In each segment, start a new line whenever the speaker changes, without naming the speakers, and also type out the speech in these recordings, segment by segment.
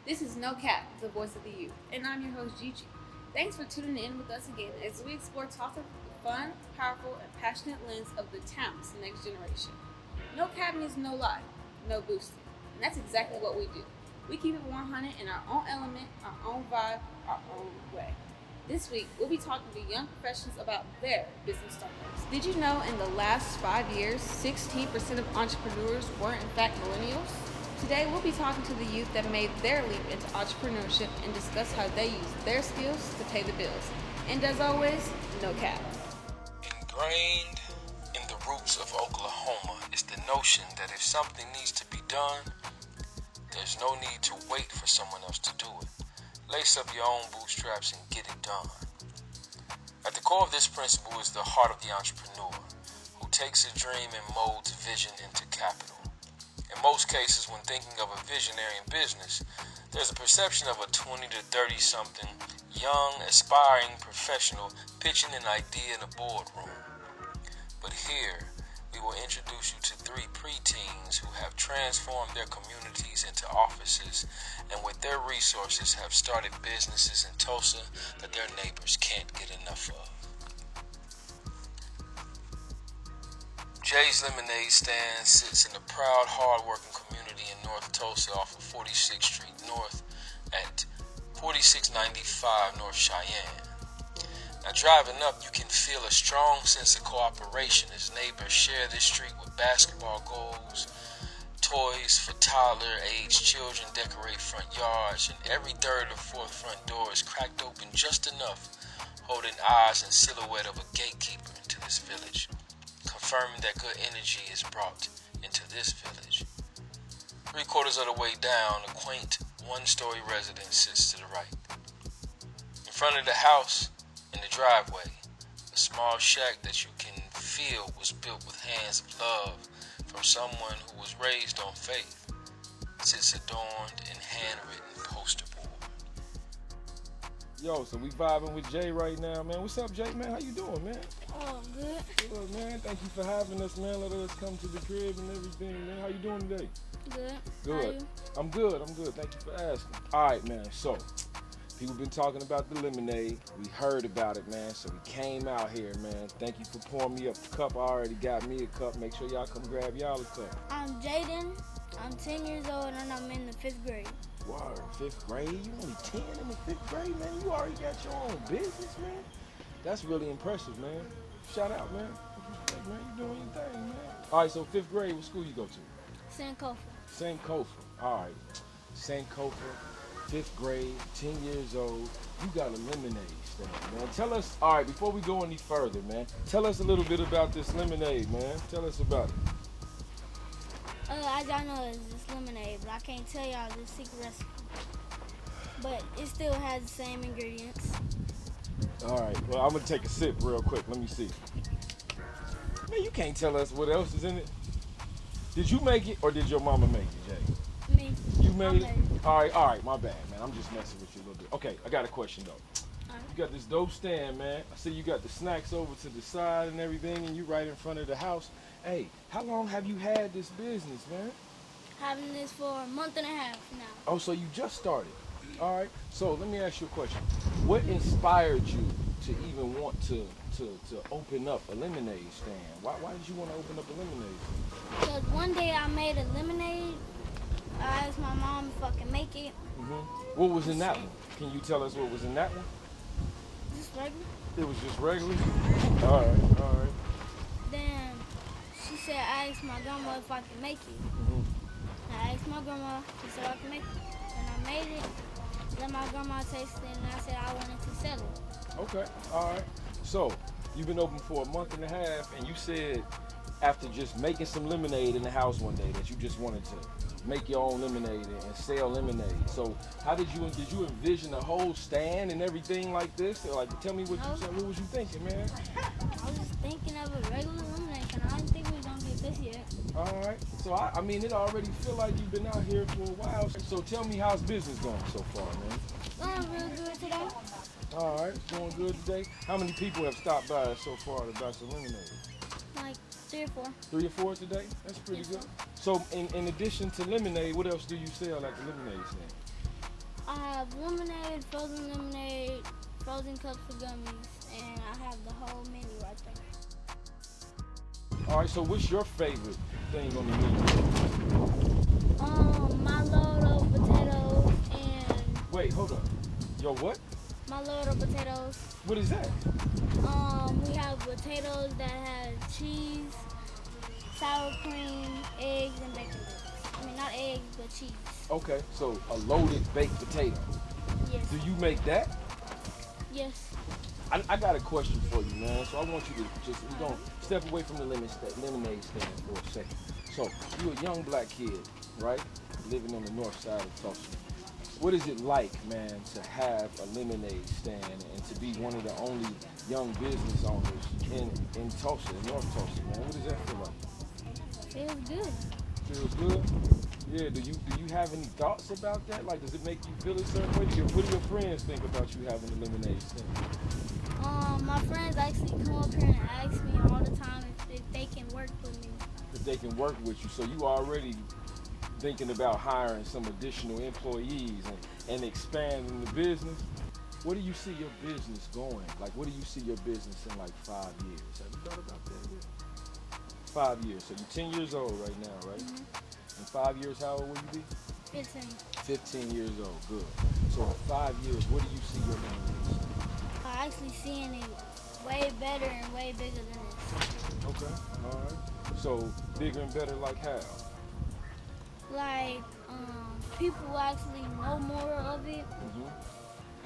This is No Kapp, the voice of the youth, and I'm your host, Gigi. Thanks for tuning in with us again as we explore Tulsa with the fun, powerful, and passionate lens of the talentless next generation. No Kapp means no lie, no boosting, and that's exactly what we do. We keep it 100 in our own element, our own vibe, our own way. This week, we'll be talking to young professionals about their business startups. Did you know in the last 5 years, 16% of entrepreneurs were in fact millennials? Today, we'll be talking to the youth that made their leap into entrepreneurship and discuss how they use their skills to pay the bills. And as always, no cap.
Ingrained in the roots of Oklahoma is the notion that if something needs to be done, there's no need to wait for someone else to do it. Lace up your own bootstraps and get it done. At the core of this principle is the heart of the entrepreneur, who takes a dream and molds vision into capital. In most cases, when thinking of a visionary in business, there's a perception of a 20 to 30-something, young, aspiring professional pitching an idea in a boardroom. But here, we will introduce you to three preteens who have transformed their communities into offices and with their resources have started businesses in Tulsa that their neighbors can't get enough of. Jay's Lemonade Stand sits in a proud, hard-working community in North Tulsa off of 46th Street North at 4695 North Cheyenne. Now, driving up, you can feel a strong sense of cooperation as neighbors share this street with basketball goals, toys for toddler-aged children decorate front yards, and every third or fourth front door is cracked open just enough, holding eyes and silhouette of a gatekeeper into this village, confirming that good energy is brought into this village. 3/4 of the way down, a quaint one-story residence sits to the right. In front of the house, in the driveway, a small shack that you can feel was built with hands of love from someone who was raised on faith, sits adorned in handwritten poster board.
Yo, so we vibing with Jay right now, man. What's up, Jay, man? How you doing, man?
Oh, good.
Good, man. Thank you for having us, man. Let us come to the crib and everything, man. How you doing today?
Good.
Good.
How are you?
I'm good. Thank you for asking. All right, man. So, people been talking about the lemonade. We heard about it, man. So we came out here, man. Thank you for pouring me up a cup. I already got me a cup. Make sure y'all come grab y'all a cup.
I'm Jaden. I'm 10 years old and I'm in the 5th grade.
Word, 5th grade? You only 10 in the 5th grade, man? You already got your own business, man? That's really impressive, man. Shout out, man. Man, you doing your thing, man. All right, so 5th grade, what school you go to?
Sankofa.
Sankofa. All right. Sankofa, 5th grade, 10 years old. You got a lemonade stand, man. Tell us, all right, before we go any further, man, tell us a little bit about this lemonade, man. Tell us about it.
As y'all know, it's just lemonade, but I can't tell y'all the secret recipe. But it still has the same ingredients.
All right, well, I'm going to take a sip real quick. Let me see. Man, you can't tell us what else is in it. Did you make it or did your mama make it, Jay?
Me.
You made
I
it?
made it.
All right, my bad, man. I'm just messing with you a little bit. Okay, I got a question, though. You got this dope stand, man. I see you got the snacks over to the side and everything, and you right in front of the house. Hey, how long have you had this business, man?
Having this for a month and a half now.
Oh, so you just started. All right, so let me ask you a question. What inspired you to even want to open up a lemonade stand? Why did you want to open up a lemonade stand?
Because one day I made a lemonade. I asked my mom if I could make it.
Mm-hmm. What was in that one? Can you tell us what was in that one?
Just regular.
It was just regular? All right.
Then she said, I asked my grandma if I could make it.
Mm-hmm.
I asked my grandma, she said I could make it. And I made it, let my grandma taste it, and I said I wanted to sell it.
Okay, all right. So, you've been open for a month and a half, and you said after just making some lemonade in the house one day that you just wanted to make your own lemonade and sell lemonade. So, did you envision a whole stand and everything like this? Like, tell me what you said. What was you thinking, man?
I was just thinking of a regular lemonade, and I didn't think we was gonna get this yet.
All right. So, I mean, it already feel like you've been out here for a while. So, tell me how's business going so far, man?
Going real good today.
All right, going good today. How many people have stopped by so far to buy some lemonade?
Like 3 or 4.
3 or 4 today? That's pretty
Yes,
good. So in addition to lemonade, what else do you sell at the lemonade stand?
I have lemonade, frozen cups of gummies, and I have the whole menu right there.
All right, so what's your favorite thing on the menu?
My load of potatoes and
Wait, hold up. Yo, what?
my load of potatoes.
What is that?
We have potatoes that have cheese, sour cream, eggs, and bacon bits. I mean, not eggs, but cheese.
Okay, so a loaded baked potato.
Yes.
Do you make that?
Yes.
I got a question for you, man. So I want you to just, we're going to step away from the lemonade stand for a second. So you're a young black kid, right? Living on the north side of Tulsa. What is it like, man, to have a lemonade stand and to be one of the only young business owners in Tulsa, in North Tulsa, man? What does that feel like?
Feels good.
Feels good? Yeah, do you have any thoughts about that? Like, does it make you feel a certain way? What do your friends think about you having a lemonade stand?
My friends actually come up here and ask me all the time if they can work with me.
If they can work with you. So you already thinking about hiring some additional employees and expanding the business. Where do you see your business going? Like, where do you see your business in like 5 years? Have you thought about that yet? 5 years. So you're 10 years old right now, right?
Mm-hmm.
In 5 years, how old will you be?
15.
15 years old. Good. So in 5 years, where do you see your business?
I'm actually seeing it way better and way bigger than this.
Okay. All right. So bigger and better, like how?
Like, people will actually know more of it
Mm-hmm.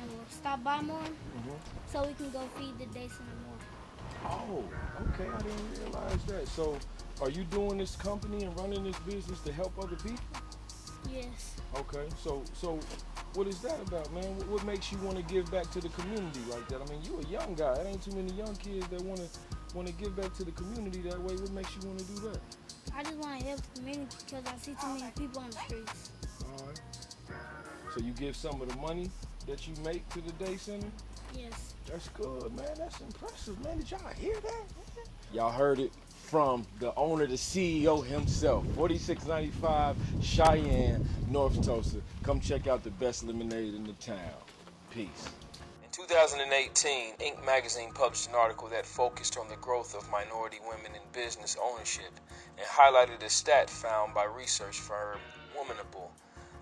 and will stop by more,
Mm-hmm.
so we can go feed the day center more.
Oh, okay. I didn't realize that. So are you doing this company and running this business to help other people?
Yes.
Okay. So what is that about, man? What makes you want to give back to the community like that? I mean, you a young guy. There ain't too many young kids that want to give back to the community that way. What makes you want to do that?
I just want to help the community because I see too many people on the streets.
All right. So you give some of the money that you make to the day center?
Yes.
That's good, man. That's impressive, man. Did y'all hear that? Y'all heard it from the owner, the CEO himself. 4695 Cheyenne, North Tulsa. Come check out the best lemonade in the town. Peace.
In 2018, Inc. magazine published an article that focused on the growth of minority women in business ownership and highlighted a stat found by research firm Womanable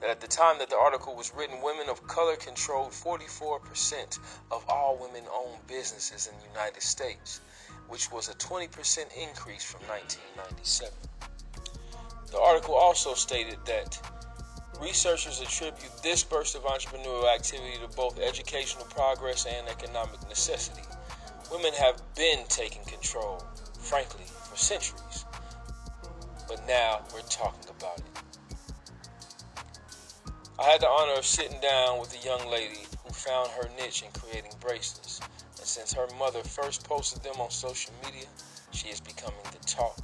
that at the time that the article was written, women of color controlled 44% of all women-owned businesses in the United States, which was a 20% increase from 1997. The article also stated that researchers attribute this burst of entrepreneurial activity to both educational progress and economic necessity. Women have been taking control, frankly, for centuries. But now we're talking about it. I had the honor of sitting down with a young lady who found her niche in creating bracelets. And since her mother first posted them on social media, she is becoming the talk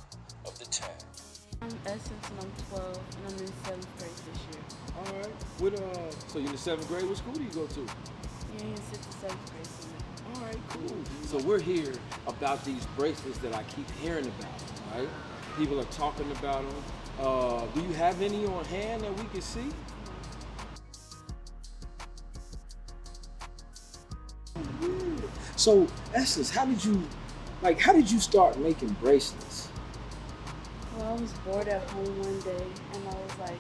of the town.
I'm Essence and I'm 12 and I'm in 7th grade this year.
All right. So you're in the 7th grade. What school do you go to?
Yeah, in 6th and 7th grade summer.
All right, cool. So we're here about these bracelets that I keep hearing about, right? People are talking about them. Do you have any on hand that we can see? So, Essence, how did you start making bracelets?
Well, I was bored at home one day and I was like,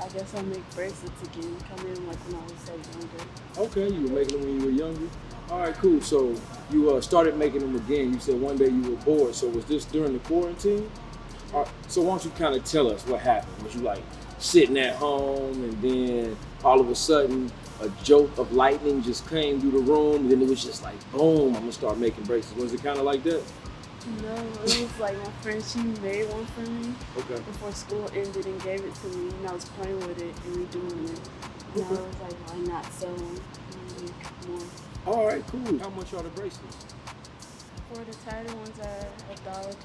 I guess I'll make bracelets again. Come in like when I was so younger.
Okay, you were making them when you were younger? All right, cool. So you started making them again. You said one day you were bored. So was this during the quarantine? All right, so why don't you kind of tell us what happened? Was you like sitting at home and then all of a sudden a jolt of lightning just came through the room and then it was just like, boom, I'm gonna start making bracelets. Was it kind of like that?
No, it was like my friend, she made one for me
before
school ended and gave it to me, and I was playing with it and redoing it. And I was like, why not sell them and make more?
All right, cool. How much are the bracelets?
For the tighter ones are $1.25.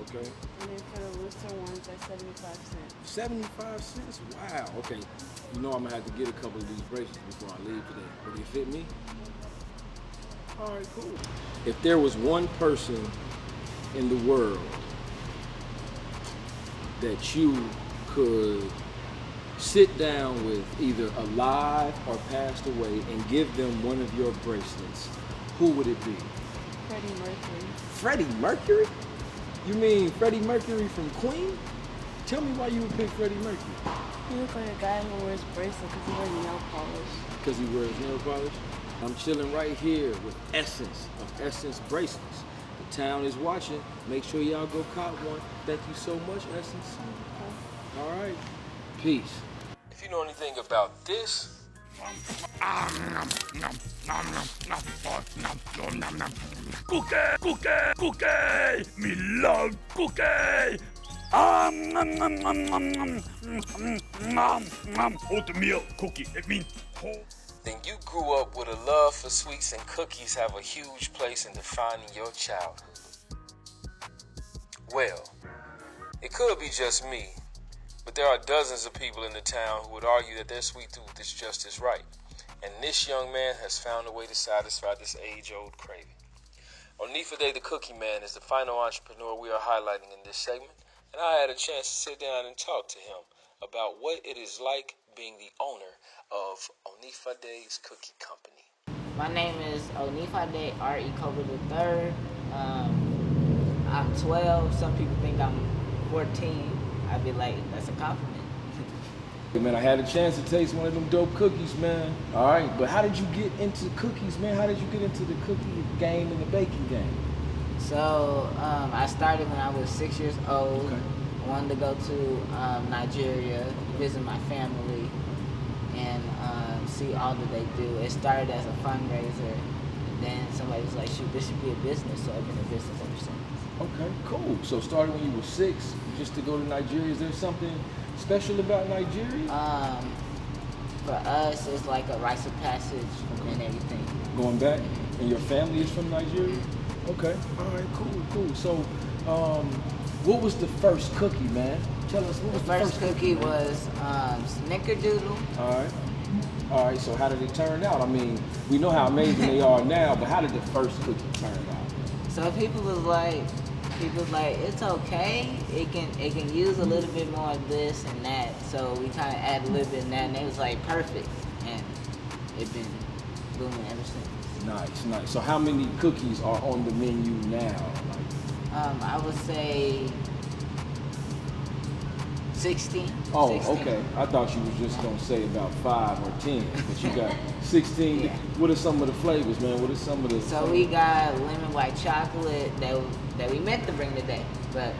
Okay.
And then for the looser ones are 75 cents.
75 cents? Wow. Okay. You know I'm gonna have to get a couple of these bracelets before I leave today. Will they fit me? All right, cool. If there was one person in the world that you could sit down with either alive or passed away and give them one of your bracelets, who would it be?
Freddie Mercury.
Freddie Mercury? You mean Freddie Mercury from Queen? Tell me why you would pick Freddie Mercury.
He looks like a guy who wears bracelets because he wears nail polish.
Because he wears nail polish? I'm chilling right here with Essence of Essence Bracelets. The town is watching. Make sure y'all go cop one. Thank you so much, Essence.
Okay.
All right. Peace.
If you know anything about this,
Cookie, me love cookie. Oatmeal cookie. It means whole.
then you grew up with a love for sweets, and cookies have a huge place in defining your childhood. Well, it could be just me, but there are dozens of people in the town who would argue that their sweet tooth is just as right. And this young man has found a way to satisfy this age-old craving. Onifade the Cookie Man is the final entrepreneur we are highlighting in this segment, and I had a chance to sit down and talk to him about what it is like being the owner of Onifade's Cookie Company.
My name is Onifade R.E. Kobe III. I'm 12. Some people think I'm 14. I'd be like, that's a compliment.
Hey, man, I had a chance to taste one of them dope cookies, man. All right, but how did you get into cookies, man? How did you get into the cookie game and the baking game?
So I started when I was 6 years old.
Okay.
I wanted to go to Nigeria, visit my family, and see all that they do. It started as a fundraiser, and then somebody was like, shoot, this should be a business, so I've been a business ever since.
Okay, cool. So started when you were 6, just to go to Nigeria. Is there something special about Nigeria?
For us, it's like a rites of passage and everything.
Going back? And your family is from Nigeria? Okay, all right, cool. So, what was the first cookie, man? Tell us, what was the
first cookie was Snickerdoodle.
All right, so how did it turn out? I mean, we know how amazing they are now, but how did the first cookie turn out?
So people was like, it's okay. It can use a little bit more of this and that. So we kind of add a little bit of that, and it was like perfect, and it's been booming ever since.
Nice. So how many cookies are on the menu now?
I would say 16.
Oh,
16.
okay. I thought you was just gonna say about 5 or 10, but you got 16.
Yeah.
What are some of the flavors, man? What are some of the?
So we got lemon white chocolate that we meant to bring today, but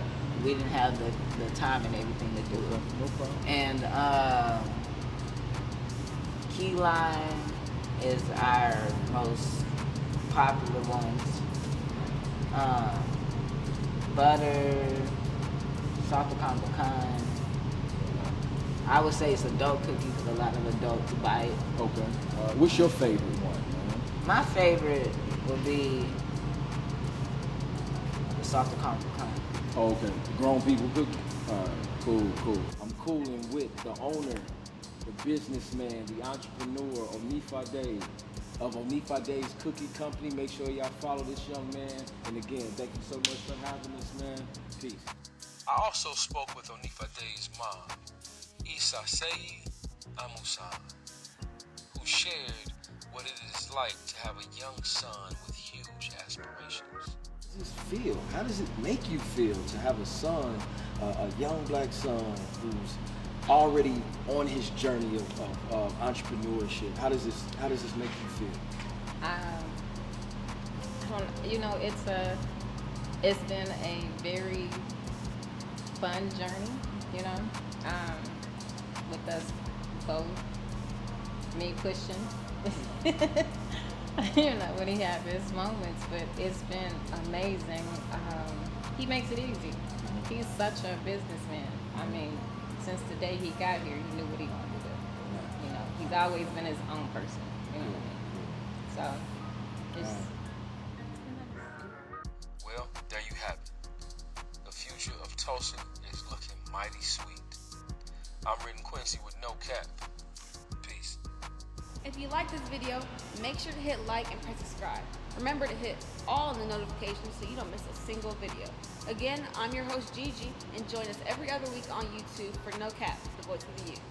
we didn't have the time and everything to do it.
No problem.
And key lime is our most popular ones. Butter, salted caramel pecan. I would say it's adult cookie because a lot of adults buy it.
Okay. What's your favorite one, man?
My favorite would be the salted caramel pecan.
Oh, okay. Grown people cookie. All right. Cool. I'm cooling with the owner, the businessman, the entrepreneur, Onifade of Onifade's Cookie Company. Make sure y'all follow this young man. And again, thank you so much for having us, man. Peace.
I also spoke with Onifade's mom, Isasei Amusan, who shared what it is like to have a young son with huge aspirations.
How does this feel? How does it make you feel to have a son, a young black son who's already on his journey of entrepreneurship? How does this make you feel?
It's been a very fun journey, with us both, me pushing, when he had his moments, but it's been amazing. He makes it easy. He's such a businessman. I mean, since the day he got here, he knew what he wanted to do. He's always been his own person, So, it's
Well, there you have it. The future of Tulsa is looking mighty sweet. I'm written Quincey with No Kapp. Peace.
If you like this video, make sure to hit like and press subscribe. Remember to hit all the notifications so you don't miss a single video. Again, I'm your host Gigi, and join us every other week on YouTube for No Kapp, the voice of the youth.